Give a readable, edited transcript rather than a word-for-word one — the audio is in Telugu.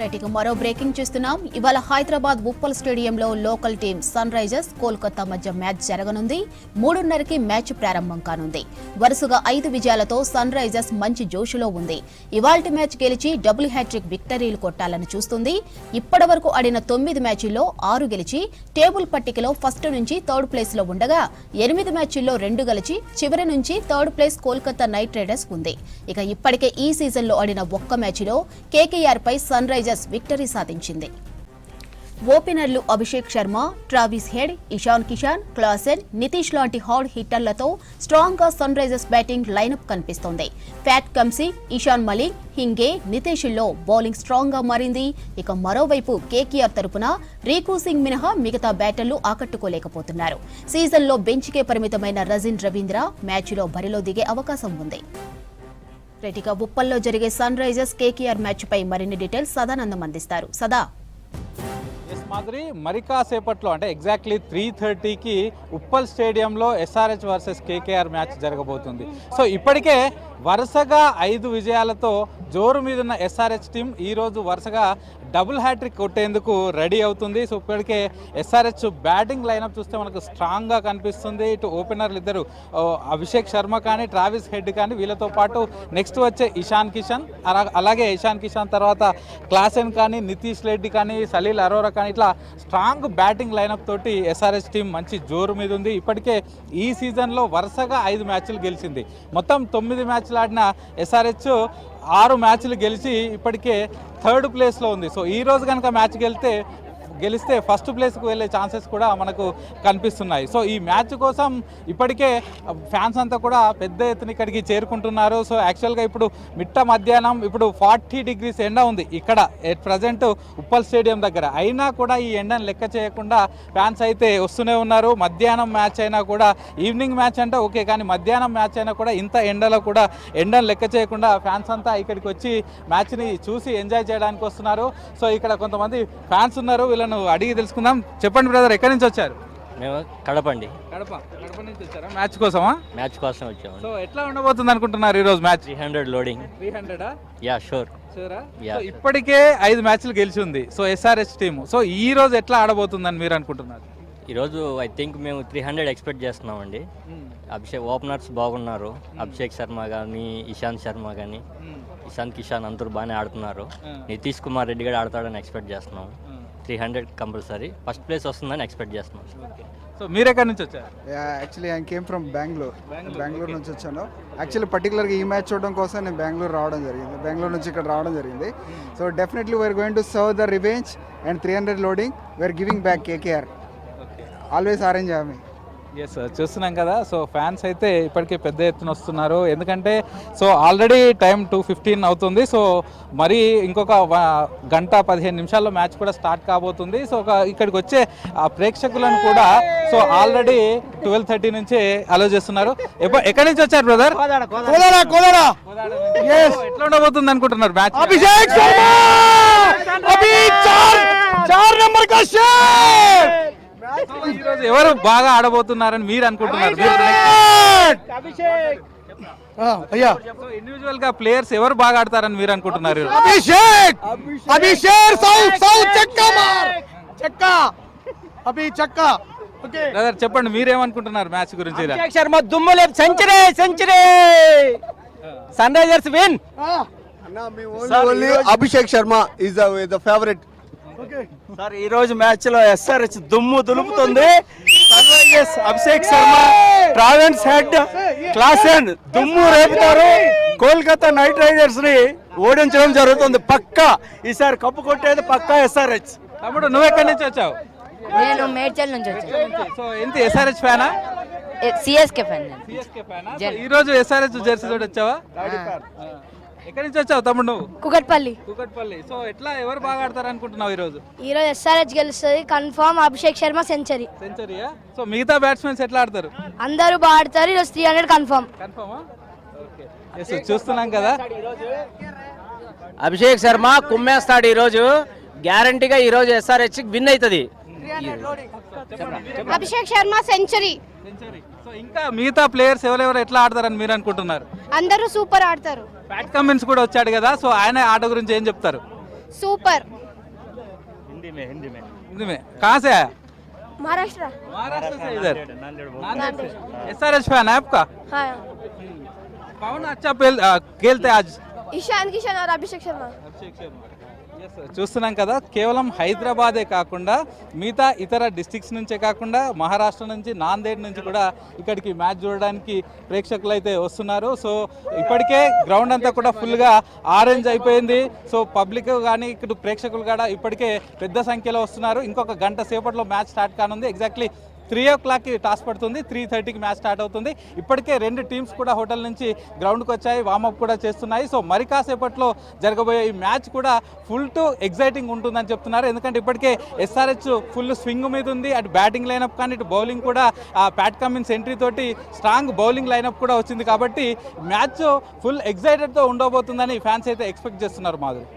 రైట్ మరో బ్రేకింగ్ చూస్తున్నాం. ఇవాళ హైదరాబాద్ ఉప్పల్ స్టేడియంలో local team Sunrisers Kolkata మధ్య మ్యాచ్ జరగనుంది. 3:30కి మ్యాచ్ ప్రారంభం కానుంది. వరుసగా 5 విజయాలతో సన్ రైజర్స్ మంచి జోషులో ఉంది. ఇవాల్టి మ్యాచ్ గెలిచి డబుల్ హ్యాట్రిక్ విక్టరీలు కొట్టాలని చూస్తుంది. ఇప్పటి వరకు ఆడిన 9 మ్యాచ్ల్లో 6 గెలిచి టేబుల్ పట్టికలో ఫస్ట్ నుంచి థర్డ్ ప్లేస్ లో ఉండగా 8 మ్యాచ్ల్లో 2 గెలిచి చివరి నుంచి third place Kolkata Knight Riders ఉంది. ఇక ఇప్పటికే ఈ సీజన్లో ఆడిన ఒక్క మ్యాచ్లో కేకేఆర్ పై సన్ రైజర్స్ విక్టరీ సాధించింది. ఓపెనర్లు Abhishek Sharma, Travis Head, Ishan Kishan, Klaasen, Nitish లాంటి హార్డ్ హిట్టర్లతో స్ట్రాంగ్ గా సన్ రైజర్స్ బ్యాటింగ్ లైనప్ కనిపిస్తోంది. ఫ్యాట్ కమ్సీ, ఇషాన్ మలిక్, హింగే, నితీష్ల్లో బౌలింగ్ స్ట్రాంగ్ గా మారింది. ఇక మరోవైపు కేకేఆర్ తరపున రీకూ సింగ్ మినహా మిగతా బ్యాటర్లు ఆకట్టుకోలేకపోతున్నారు. సీజన్లో బెంచ్కే పరిమితమైన రజిన్ రవీంద్ర మ్యాచ్లో బరిలో దిగే అవకాశం ఉంది. రెటిగా ఉప్పల్లో జరిగే సన్ రైజర్స్ కేకేఆర్ మ్యాచ్ పై మరిన్ని డీటెయిల్స్ సదానందం అందిస్తారు. సదా మాదిరి మరి కాసేపట్లో అంటే ఎగ్జాక్ట్లీ 3:30కి ఉప్పల్ స్టేడియంలో ఎస్ఆర్హెచ్ వర్సెస్ కేకేఆర్ మ్యాచ్ జరగబోతుంది. సో ఇప్పటికే వరుసగా 5 విజయాలతో జోరు మీదున్న ఎస్ఆర్హెచ్ టీం ఈరోజు వరుసగా డబుల్ హ్యాట్రిక్ కొట్టేందుకు రెడీ అవుతుంది. సో ఇప్పటికే ఎస్ఆర్హెచ్ బ్యాటింగ్ లైనప్ చూస్తే మనకు స్ట్రాంగ్గా కనిపిస్తుంది. ఇటు ఓపెనర్లు ఇద్దరు అభిషేక్ శర్మ కానీ ట్రావిస్ హెడ్ కానీ వీళ్ళతో పాటు నెక్స్ట్ వచ్చే ఇషాన్ కిషాన్, అలాగే ఇషాన్ కిషాన్ తర్వాత క్లాసెన్ కానీ నితీష్ రెడ్డి కానీ సలీల్ అరోరా కానీ ఇట్లా స్ట్రాంగ్ బ్యాటింగ్ లైనప్ తోటి ఎస్ఆర్హెచ్ టీం మంచి జోరు మీద ఉంది. ఇప్పటికే ఈ సీజన్లో వరుసగా 5 మ్యాచ్లు గెలిచింది. మొత్తం 9 మ్యాచ్లు ఆడిన ఎస్ఆర్హెచ్ 6 మ్యాచ్లు గెలిచి ఇప్పటికే థర్డ్ ప్లేస్లో ఉంది. సో ఈ రోజు కనుక మ్యాచ్ గెలిస్తే ఫస్ట్ ప్లేస్కు వెళ్ళే ఛాన్సెస్ కూడా మనకు కనిపిస్తున్నాయి. సో ఈ మ్యాచ్ కోసం ఇప్పటికే ఫ్యాన్స్ అంతా కూడా పెద్ద ఎత్తున ఇక్కడికి చేరుకుంటున్నారు. సో యాక్చువల్గా ఇప్పుడు మధ్యాహ్నం ఇప్పుడు 40 degrees ఎండ ఉంది ఇక్కడ ప్రజెంట్ ఉప్పల్ స్టేడియం దగ్గర. అయినా కూడా ఈ ఎండను లెక్క చేయకుండా ఫ్యాన్స్ అయితే వస్తూనే ఉన్నారు. మధ్యాహ్నం మ్యాచ్ అయినా కూడా, ఈవినింగ్ మ్యాచ్ అంటే ఓకే, కానీ మధ్యాహ్నం మ్యాచ్ అయినా కూడా ఇంత ఎండలో కూడా ఎండను లెక్క చేయకుండా ఫ్యాన్స్ అంతా ఇక్కడికి వచ్చి మ్యాచ్ని చూసి ఎంజాయ్ చేయడానికి వస్తున్నారు. సో ఇక్కడ కొంతమంది ఫ్యాన్స్ ఉన్నారు, వీళ్ళను అడిగి తెలుసుకుందాం. చెప్పండి బ్రదర్, ఎక్కడి నుంచి వచ్చారు? మేము కడప నుంచి వచ్చారా? మ్యాచ్ కోసమా? మ్యాచ్ కోసం వచ్చాము. సో ఎట్లా ఉండబోతుంది అనుకుంటున్నారు ఈ రోజు మ్యాచ్? 300 లోడింగ్. 300? Yeah sure. ఇప్పటికే 5 మ్యాచ్లు గెలిచి ఉంది సో ఎస్ఆర్హెచ్ టీమ్. సో ఈ రోజు ఎట్లా ఆడబోతుందని మీరు అనుకుంటున్నారు? ఈరోజు ఐ థింక్ మేము 300 ఎక్స్పెక్ట్ చేస్తున్నామండి. అభిషేక్ ఓపెనర్స్ బాగున్నారు. అభిషేక్ శర్మ కానీ, ఇషాంత్ శర్మ కానీ, ఇషాన్ కిషాన్ అందరూ బాగానే ఆడుతున్నారు. నితీష్ కుమార్ రెడ్డి కూడా ఆడతాడని ఎక్స్పెక్ట్ చేస్తున్నాం. 300 కంపల్సరీ ఫస్ట్ ప్లేస్ వస్తుందని ఎక్స్పెక్ట్ చేస్తున్నాం. సో మీరు ఎక్కడి నుంచి వచ్చారు? Actually I came from Bengaluru నుంచి వచ్చాను. యాక్చువల్లీ పర్టికులర్గా ఈ మ్యాచ్ చూడడం కోసం నేను బెంగళూరు నుంచి ఇక్కడ రావడం జరిగింది. So definitely we are going to serve the revenge and 300 loading we are giving back KKR. Always orange army. Yes, చూస్తున్నాం కదా. సో ఫ్యాన్స్ అయితే ఇప్పటికే పెద్ద ఎత్తున వస్తున్నారు. ఎందుకంటే సో ఆల్రెడీ టైం 2:15 అవుతుంది. సో మరి ఇంకొక గంట 15 నిమిషాల్లో మ్యాచ్ కూడా స్టార్ట్ కాబోతుంది. సో ఇక్కడికి వచ్చే ప్రేక్షకులను కూడా సో ఆల్రెడీ 12:30 నుంచి అలో చేస్తున్నారు. ఎక్కడి నుంచి వచ్చారు బ్రదర్? ఎట్లా ఉండబోతుంది అనుకుంటున్నారు మ్యాచ్? అభిషేక్ శర్మ అభి 4 నంబర్ కా షాట్. ఈరోజు ఎవరు బాగా ఆడబోతున్నారని మీరు అనుకుంటున్నారు? ఇండివిజువల్ గా ప్లేయర్స్ ఎవరు బాగా ఆడతారని మీరు అనుకుంటున్నారు? చెప్పండి, మీరేమనుకుంటున్నారు మ్యాచ్ గురించి? అభిషేక్ శర్మ దుమ్ము century. Sunrisers win. Abhishek Sharma is the favourite. Sir ఈ రోజు మ్యాచ్ లో ఎస్ఆర్హెచ్ దుమ్ము దులుపుతుంది. Abhishek Sharma, Travis Head, Klaasen దుమ్ము రేపుతారు. కోల్కతా నైట్ రైడర్స్ ని ఓడించడం జరుగుతుంది. పక్కా ఈసారి కప్పు కొట్టేది పక్కా ఎస్ఆర్హెచ్. తమ్ముడు, నువ్వు ఎక్కడి నుంచి వచ్చావు? నేను మేడ్చల్ నుంచి వచ్చాను. సో ఎంత ఎస్ఆర్హెచ్ ఫ్యానా? CSK fan. ఈ రోజు ఎస్ఆర్హెచ్ జెర్సీ తోటి వచ్చావా? ఎక్కడి నుంచి వచ్చావు తమ్ముడు నువ్వు? కుకట్పల్లి. సో ఎట్లా ఎవరు బాగా ఆడతారు అనుకుంటున్నావు ఈ రోజు? ఎస్ఆర్హెచ్ గెలుస్తుంది కన్ఫర్మ్. అభిషేక్ శర్మ సెంచరీయా? సో మిగతా బ్యాట్స్మెన్స్ ఎట్లా ఆడతారు? అందరూ బాగా ఆడతారు. ఈరోజు 300 కన్ఫర్మా? ఓకే, చూస్తున్నాం కదా. అభిషేక్ శర్మ కుమ్మేస్తాడు ఈ రోజు. గ్యారంటీగా ఈ రోజు ఎస్ఆర్హెచ్ విన్ అవుతుంది. అభిషేక్ శర్మ సెంచరీ. సో ఇంకా మిగతా ప్లేయర్స్ ఎవరెవరు ఎట్లా ఆడతారని మీరు అనుకుంటున్నారు? అందరూ సూపర్ ఆడతారు. ప్యాట్ కమిన్స్ కూడా వచ్చాడు కదా, సో ఆయన ఆట గురించి ఏం చెప్తారు? సూపర్. हिंदी में हिंदी में कहाँ से आया? महाराष्ट्र. महाराष्ट्र से इधर नांदेड़ से. SRH फैन है आपका? हाँ. कौन अच्छा खेलते आज? ईशान किशन और अभिषेक शर्मा. చూస్తున్నాం కదా, కేవలం హైదరాబాదే కాకుండా మిగతా ఇతర డిస్ట్రిక్ట్స్ నుంచే కాకుండా మహారాష్ట్ర నుంచి, నాందేడ్ నుంచి కూడా ఇక్కడికి మ్యాచ్ చూడడానికి ప్రేక్షకులు అయితే వస్తున్నారు. సో ఇప్పటికే గ్రౌండ్ అంతా కూడా ఫుల్గా ఆరెంజ్ అయిపోయింది. సో పబ్లిక్ కానీ ఇక్కడ ప్రేక్షకులు కూడా ఇప్పటికే పెద్ద సంఖ్యలో వస్తున్నారు. ఇంకొక గంట సేపట్లో మ్యాచ్ స్టార్ట్ కానుంది. ఎగ్జాక్ట్లీ 3 o'clockకి టాస్ పడుతుంది, 3:30కి మ్యాచ్ స్టార్ట్ అవుతుంది. ఇప్పటికే 2 టీమ్స్ కూడా హోటల్ నుంచి గ్రౌండ్కి వచ్చాయి, వార్మప్ కూడా చేస్తున్నాయి. సో మరి కాసేపట్లో జరగబోయే ఈ మ్యాచ్ కూడా ఫుల్ టు ఎగ్జైటింగ్ ఉంటుందని చెప్తున్నారు. ఎందుకంటే ఇప్పటికే SRH ఫుల్ స్వింగ్ మీద ఉంది. అటు బ్యాటింగ్ లైనప్ కానీ ఇటు బౌలింగ్ కూడా ప్యాట్ కమిన్స్ ఎంట్రీ తోటి స్ట్రాంగ్ బౌలింగ్ లైనప్ కూడా వచ్చింది. కాబట్టి మ్యాచ్ ఫుల్ ఎగ్జైటెడ్తో ఉండబోతుందని ఫ్యాన్స్ అయితే ఎక్స్పెక్ట్ చేస్తున్నారు. మాధురి.